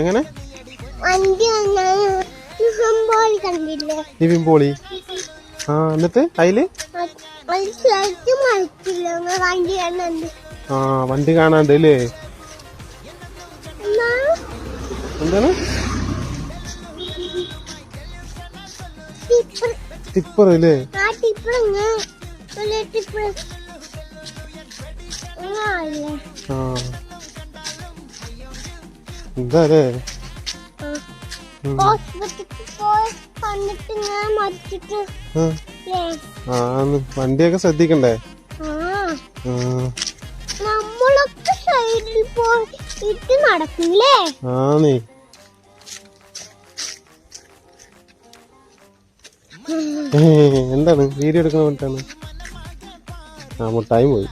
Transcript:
എങ്ങനെ നിവിൻപോളി എന്നിട്ട് അതില് വണ്ടി കാണാണ്ട് അല്ലേ? എന്താണ് ടിപ്പർ അല്ലേ? എന്താ അല്ലേ? വണ്ടിയൊക്കെ ശ്രദ്ധിക്കണ്ടേ? നമ്മളൊക്കെ സൈഡിൽ പോയിട്ട് നടക്കില്ലേ? എന്താണ് വീഡിയോ എടുക്കാൻ വേണ്ടിട്ടാണ്? മുട്ടായി പോയി.